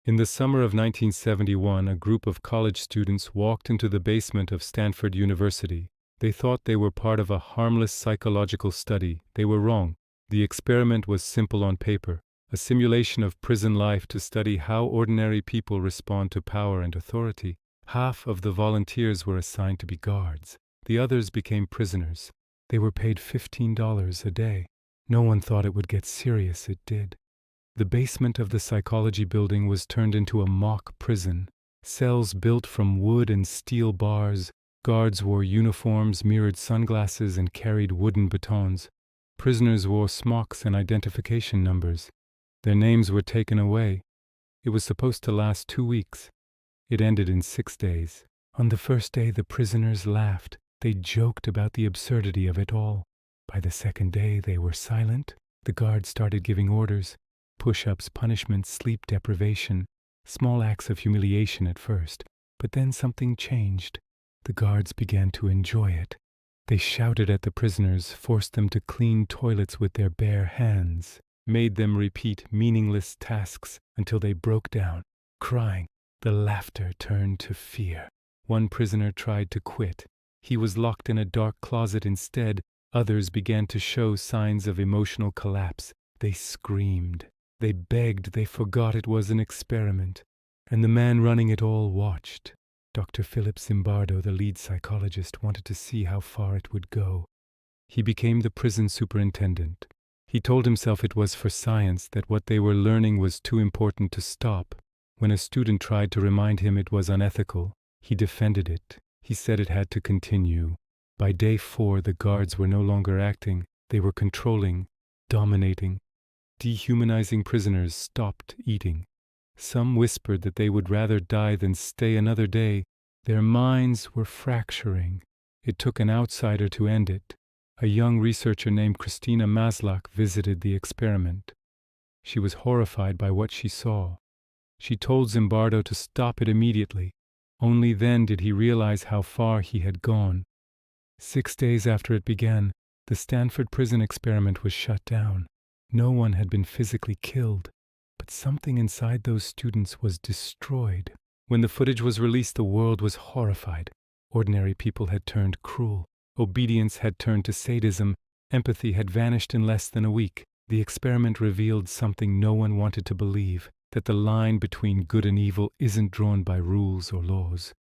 In the summer of 1971, a group of college students walked into the basement of Stanford University. They thought they were part of a harmless psychological study. They were wrong. The experiment was simple on paper, a simulation of prison life to study how ordinary people respond to power and authority. Half of the volunteers were assigned to be guards. The others became prisoners. They were paid $15 a day. No one thought it would get serious. It did. The basement of the psychology building was turned into a mock prison. Cells built from wood and steel bars. Guards wore uniforms, mirrored sunglasses, and carried wooden batons. Prisoners wore smocks and identification numbers. Their names were taken away. It was supposed to last 2 weeks. It ended in 6 days. On the first day, the prisoners laughed. They joked about the absurdity of it all. By the second day, they were silent. The guards started giving orders. Push-ups, punishments, sleep deprivation. Small acts of humiliation at first. But then something changed. The guards began to enjoy it. They shouted at the prisoners, forced them to clean toilets with their bare hands, made them repeat meaningless tasks until they broke down, crying. The laughter turned to fear. One prisoner tried to quit. He was locked in a dark closet instead. Others began to show signs of emotional collapse. They screamed. They begged. They forgot it was an experiment. And the man running it all watched. Dr. Philip Zimbardo, the lead psychologist, wanted to see how far it would go. He became the prison superintendent. He told himself it was for science, that what they were learning was too important to stop. When a student tried to remind him it was unethical, he defended it. He said it had to continue. By day 4, the guards were no longer acting. They were controlling, dominating. Dehumanizing prisoners stopped eating. Some whispered that they would rather die than stay another day. Their minds were fracturing. It took an outsider to end it. A young researcher named Christina Maslach visited the experiment. She was horrified by what she saw. She told Zimbardo to stop it immediately. Only then did he realize how far he had gone. 6 days after it began, the Stanford Prison Experiment was shut down. No one had been physically killed, but something inside those students was destroyed. When the footage was released, the world was horrified. Ordinary people had turned cruel. Obedience had turned to sadism. Empathy had vanished in less than a week. The experiment revealed something no one wanted to believe, that the line between good and evil isn't drawn by rules or laws.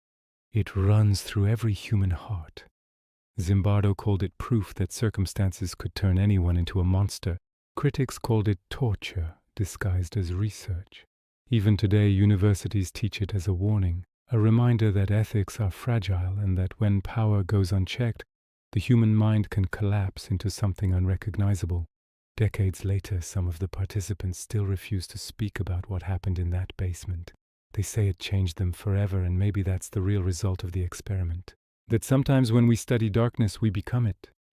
It runs through every human heart. Zimbardo called it proof that circumstances could turn anyone into a monster. Critics called it torture, disguised as research. Even today, universities teach it as a warning, a reminder that ethics are fragile and that when power goes unchecked, the human mind can collapse into something unrecognizable. Decades later, some of the participants still refuse to speak about what happened in that basement. They say it changed them forever, and maybe that's the real result of the experiment. That sometimes when we study darkness, we become it.